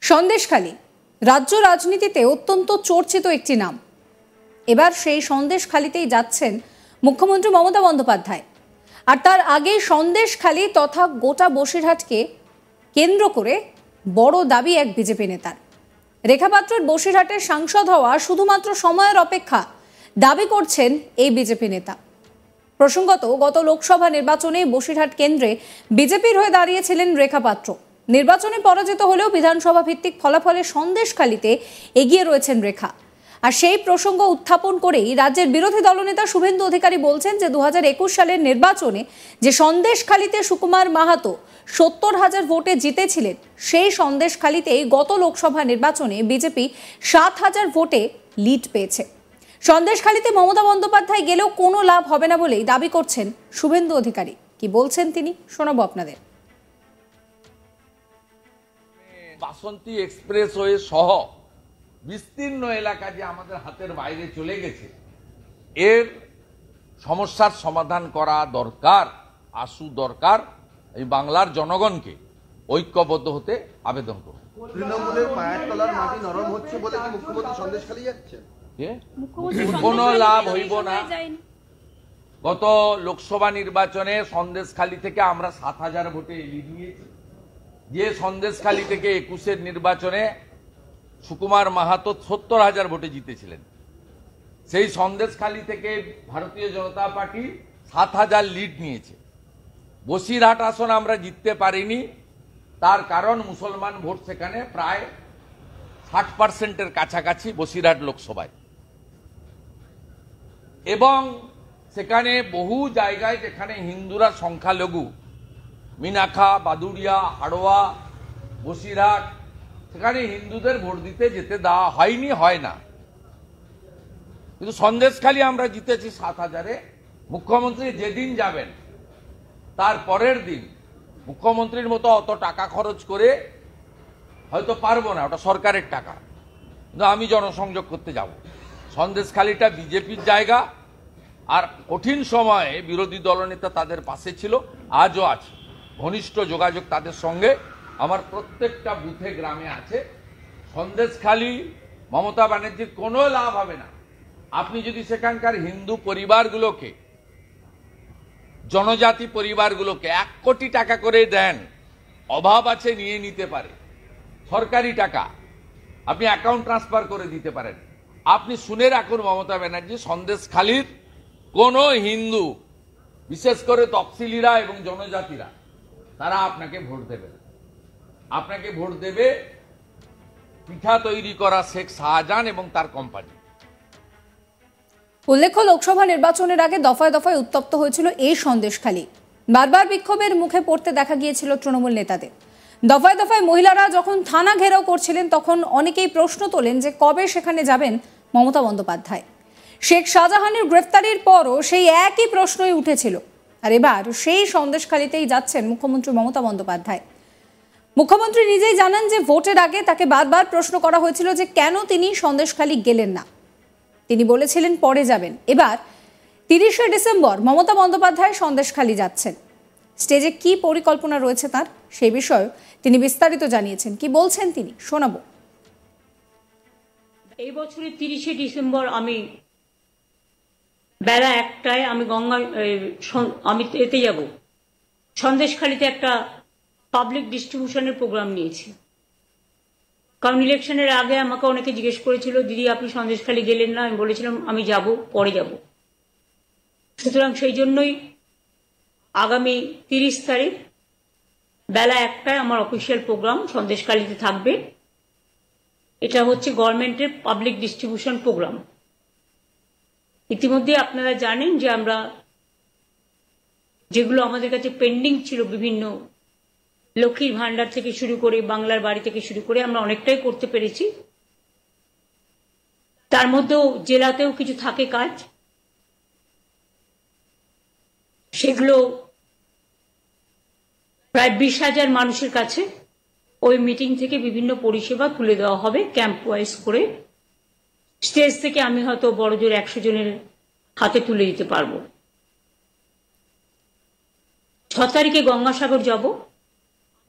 সন্দেশখালী রাজ্য রাজনীতিতে অত্যন্ত চর্চিত একটি নাম। এবার সেই সন্দেশখালীতেই যাচ্ছেন মুখ্যমন্ত্রী মমতা বন্দ্যোপাধ্যায়। আর তার আগে সন্দেশখালী তথা গোটা বসিরহাটকে কেন্দ্র করে বড় দাবি এক বিজেপি নেতার। রেখা পাত্রের বসিরহাটের সাংসদ হওয়া শুধুমাত্র সময়ের অপেক্ষা, দাবি করছেন এই বিজেপি নেতা। প্রসঙ্গত, গত লোকসভা নির্বাচনে বসিরহাট কেন্দ্রে বিজেপির হয়ে দাঁড়িয়েছিলেন রেখা পাত্র। নির্বাচনে পরাজিত হলেও বিধানসভা ভিত্তিক ফলাফলে সন্দেশখালীতে এগিয়ে রয়েছেন রেখা। আর সেই প্রসঙ্গ উত্থাপন করেই রাজ্যের বিরোধী দলনেতা শুভেন্দু অধিকারী বলছেন যে 2021 সালের নির্বাচনে যে সন্দেশখালীতে সুকুমার মাহাতো 70,000 ভোটে জিতেছিলেন, সেই সন্দেশখালীতেই গত লোকসভা নির্বাচনে বিজেপি 7,000 ভোটে লিড পেয়েছে। সন্দেশখালীতে মমতা বন্দ্যোপাধ্যায় গেলেও কোনো লাভ হবে না বলেই দাবি করছেন শুভেন্দু অধিকারী। কি বলছেন তিনি, শোনাবো আপনাদের। বাসন্তী এক্সপ্রেসওয়ে সহ বিস্তীর্ণ এলাকা যে আমাদের হাতের বাইরে চলে গেছে, এর সমস্যার সমাধান করা দরকার, দরকার। এই বাংলার জনগণকে ঐক্যবদ্ধ হতে আবেদন করব। তৃণমূলের পায়ের তলার মাটি নরম হচ্ছে বলে কি মুখ্যমন্ত্রী সন্দেশখালী যাচ্ছেন? কোনো লাভ হইব না। গত লোকসভা নির্বাচনে সন্দেশখালী থেকে আমরা 7,000 ভোটে লিড নিয়েছি। যে সন্দেশখালী থেকে 21-এর নির্বাচনে সুকুমার মাহাতো 70,000 ভোটে জিতেছিলেন, সেই সন্দেশখালী থেকে ভারতীয় জনতা পার্টি 7,000 লিড নিয়েছে। বসিরহাট আসন আমরা জিততে পারিনি, তার কারণ মুসলমান ভোট সেখানে প্রায় 60%-এর কাছাকাছি বসিরহাট লোকসভায়, এবং সেখানে বহু জায়গায় যেখানে হিন্দুরা সংখ্যালঘু, মিনাখা, বাদুড়িয়া, হাড়োয়া, বসিরহাট, সেখানে হিন্দুদের ভোট দিতে যেতে দেওয়া হয়নি, হয় না। কিন্তু সন্দেশখালী আমরা জিতেছি 7,000-এ। মুখ্যমন্ত্রী যেদিন যাবেন তার পরের দিন মুখ্যমন্ত্রীর মতো অত টাকা খরচ করে হয়তো পারবো না, ওটা সরকারের টাকা, কিন্তু আমি জনসংযোগ করতে যাব। সন্দেশখালীটা বিজেপির জায়গা, আর কঠিন সময়ে বিরোধী দলনেতা তাদের পাশে ছিল, আজও আছে। ঘনিষ্ঠ যোগাযোগ তাদের সঙ্গে আমার প্রত্যেকটা বুথে গ্রামে আছে। সন্দেশখালী মমতা ব্যানার্জির কোনো লাভ হবে না। আপনি যদি সেখানকার হিন্দু পরিবারগুলোকে, জনজাতি পরিবারগুলোকে 1 কোটি টাকা করে দেন, অভাব আছে নিয়ে নিতে পারে, সরকারি টাকা আপনি অ্যাকাউন্ট ট্রান্সফার করে দিতে পারেন। আপনি শুনে রাখুন মমতা ব্যানার্জি, সন্দেশখালীর কোনো হিন্দু, বিশেষ করে তফসিলিরা এবং জনজাতিরা, তারা আপনাকে ভোট দেবে না। আপনাকে ভোট দেবে পিঠা তৈরি করা শেখ শাহজাহান এবং তার কোম্পানি। উল্লেখ্য, লোকসভা নির্বাচনের আগে দফায় দফায় উত্তপ্ত হয়েছিল এই সন্দেশখালী। বারবার বিক্ষোভের মুখে পড়তে দেখা গিয়েছিল তৃণমূল নেতাদের। দফায় দফায় মহিলারা যখন থানা ঘেরাও করছিলেন, তখন অনেকেই প্রশ্ন তোলেন যে কবে সেখানে যাবেন মমতা বন্দ্যোপাধ্যায়। শেখ শাহজাহানের গ্রেফতারির পরও সেই একই প্রশ্নই উঠেছিল। আর এবার সেই সন্দেশখালীতেই যাচ্ছেন মুখ্যমন্ত্রী মমতা বন্দ্যোপাধ্যায়। মুখ্যমন্ত্রী নিজেই জানান যে ভোটের আগে তাকে বারবার প্রশ্ন করা হয়েছিল যে কেন তিনি সন্দেশখালী গেলেন না। তিনি বলেছিলেন পরে যাবেন। এবার 30শে ডিসেম্বর মমতা বন্দ্যোপাধ্যায় সন্দেশখালী যাচ্ছেন। স্টেজে কি পরিকল্পনা রয়েছে তার, সেই বিষয়ে তিনি বিস্তারিত জানিয়েছেন। কি বলছেন তিনি, শোনাবো। এই বছরের 30শে ডিসেম্বর আমি বেলা 1টায় আমি এতে যাব, সন্দেশখালীতে একটা পাবলিক ডিস্ট্রিবিউশনের প্রোগ্রাম নিয়েছি। কারণ ইলেকশনের আগে আমাকে অনেকে জিজ্ঞেস করেছিল, দিদি আপনি সন্দেশখালী গেলেন না। আমি বলেছিলাম আমি যাব, পরে যাব। সুতরাং সেই জন্যই আগামী 30 তারিখ বেলা 1টায় আমার অফিসিয়াল প্রোগ্রাম সন্দেশখালীতে থাকবে। এটা হচ্ছে গভর্নমেন্টের পাবলিক ডিস্ট্রিবিউশন প্রোগ্রাম। ইতিমধ্যে আপনারা জানেন যে আমরা যেগুলো আমাদের কাছে পেন্ডিং ছিল, বিভিন্ন লক্ষ্মীর ভান্ডার থেকে শুরু করে, বাংলার বাড়ি থেকে শুরু করে, আমরা অনেকটাই করতে পেরেছি। তার মধ্যেও জেলাতেও কিছু থাকে কাজ, সেগুলো প্রায় 20,000 মানুষের কাছে ওই মিটিং থেকে বিভিন্ন পরিষেবা তুলে দেওয়া হবে ক্যাম্প ওয়াইজ করে। স্টেজ থেকে আমি হয়তো বড় জোর 100 জনের হাতে তুলে দিতে পারবো। 6 তারিখে গঙ্গাসাগর যাব,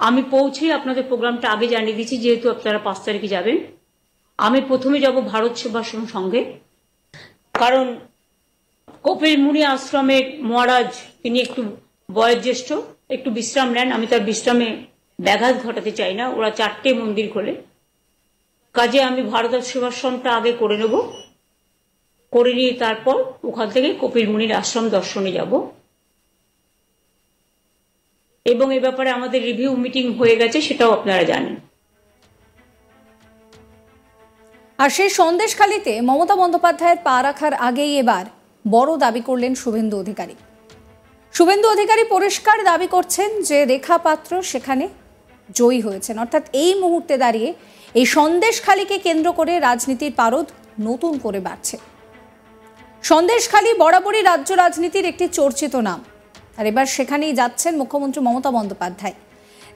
আমি পৌঁছে আপনাদের প্রোগ্রামটা আগে জানিয়ে দিচ্ছি, যেহেতু আপনারা 5 তারিখে যাবেন। আমি প্রথমে যাব ভারত সেবাশ্রম সংঘে, কারণ কপিল মুনি আশ্রমের মহারাজ তিনি একটু বয়োজ্যেষ্ঠ, একটু বিশ্রাম নেন। আমি তার বিশ্রামে ব্যাঘাত ঘটাতে চাই না। ওরা 4টে মন্দির খোলে, কাজে আমি ভারত সেবাশ্রমটা আগে করে নেব, করে নিয়ে তারপর ওখান থেকে কপিল মুনির আশ্রম দর্শনে যাব। এবং এ ব্যাপারে আমাদের রিভিউ মিটিং হয়ে গেছে, সেটাও আপনারা জানেন। আর সেই সন্দেশখালিতে মমতা বন্দ্যোপাধ্যায়ের পা রাখার আগেই এবার বড় দাবি করলেন শুভেন্দু অধিকারী। শুভেন্দু অধিকারী পরিষ্কার দাবি করছেন যে রেখা পাত্র সেখানে জয়ী হয়েছেন, অর্থাৎ এই মুহূর্তে দাঁড়িয়ে এই সন্দেশখালিকে কেন্দ্র করে রাজনীতির পারদ নতুন করে বাড়ছে। সন্দেশখালি বরাবরই রাজ্য রাজনীতির একটি চর্চিত নাম, আর এবার সেখানেই যাচ্ছেন মুখ্যমন্ত্রী মমতা বন্দ্যোপাধ্যায়।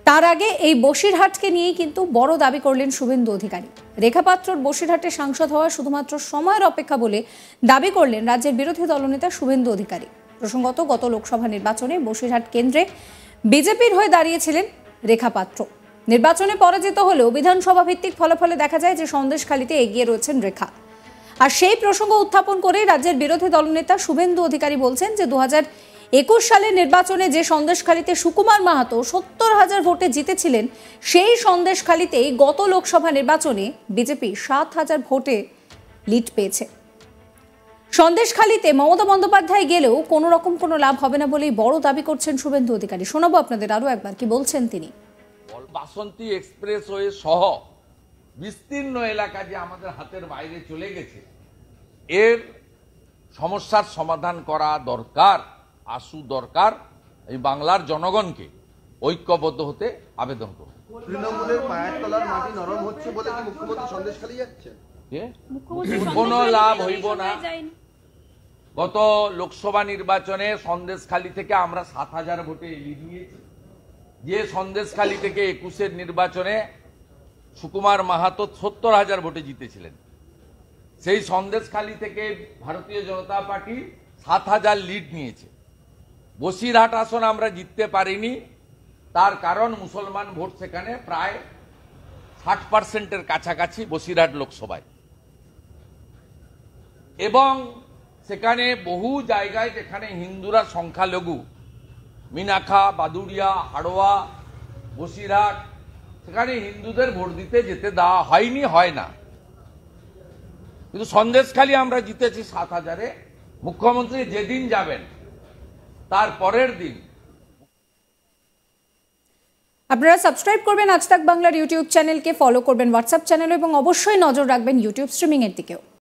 তার আগে এই বসিরহাটকে নিয়েই কিন্তু বড় দাবি করলেন শুভেন্দু অধিকারী। রেখা পাত্রর বসিরহাটে সাংসদ হওয়া শুধুমাত্র সময়ের অপেক্ষা বলে দাবি করলেন রাজ্যের বিরোধী দলনেতা শুভেন্দু অধিকারী। প্রসঙ্গত, গত লোকসভা নির্বাচনে বসিরহাট কেন্দ্রে বিজেপির হয়ে দাঁড়িয়েছিলেন রেখা পাত্র। নির্বাচনে পরাজিত হলেও বিধানসভা ভিত্তিক ফলাফলে দেখা যায় যে সন্দেশখালিতে এগিয়ে রয়েছেন রেখা। আর সেই প্রসঙ্গ উত্থাপন করে রাজ্যের বিরোধী দলনেতা শুভেন্দু অধিকারী বলছেন যে 2021 সালের নির্বাচনে যে সন্দেশখালিতে সুকুমার মাহাতো 70,000 ভোটে জিতেছিলেন, সেই সন্দেশখালিতেই গত লোকসভা নির্বাচনে বিজেপি 7,000 ভোটে লিড পেয়েছে। সন্দেশখালিতে মমতা বন্দ্যোপাধ্যায় গেলেও কোনো রকম কোনো লাভ হবে না বলেই বড় দাবি করছেন শুভেন্দু অধিকারী। শোনাবো আপনাদের আরো একবার কি বলছেন তিনি। বাসন্তী এক্সপ্রেসওয়ে সহ বিস্তীর্ণ এলাকা যে আমাদের হাতের বাইরে চলে গেছে, এর সমস্যার সমাধান করা দরকার, দরকার। এই বাংলার জনগণকে ঐক্যবদ্ধ হতে আবেদন করব। তৃণমূলের পায়ের তলার মাটি নরম হচ্ছে বলে কি মুখ্যমন্ত্রী সন্দেশখালি যাচ্ছেন? কোনো লাভ হইব না। গত লোকসভা নির্বাচনে সন্দেশখালি থেকে আমরা 7,000 ভোটে লিড নিয়েছি। যে সন্দেশখালি থেকে 21-এর নির্বাচনে সুকুমার মাহাতো 70,000 ভোটে জিতেছিলেন, সেই সন্দেশখালি থেকে ভারতীয় জনতা পার্টি 7,000 লিড নিয়েছে। বসিরহাট আসন আমরা জিততে পারিনি, তার কারণ মুসলমান ভোট সেখানে প্রায় 60%-এর কাছাকাছি বসিরহাট লোকসভায়, এবং সেখানে বহু জায়গায় যেখানে হিন্দুরা সংখ্যালঘু, মিনাখা, বাদুড়িয়া, হাড়োয়া, বসিরহাট, সেখানে হিন্দুদের ভোট দিতে যেতে দেওয়া হয়নি, হয় না। কিন্তু সন্দেশখালি আমরা জিতেছি 7,000-এ। মুখ্যমন্ত্রী যেদিন যাবেন তার পরের দিন। আপনারা সাবস্ক্রাইব করবেন আজ তাক বাংলার ইউটিউব চ্যানেলকে, ফলো করবেন হোয়াটসঅ্যাপ চ্যানেল এবং অবশ্যই নজর রাখবেন ইউটিউব স্ট্রিমিং এর দিকেও।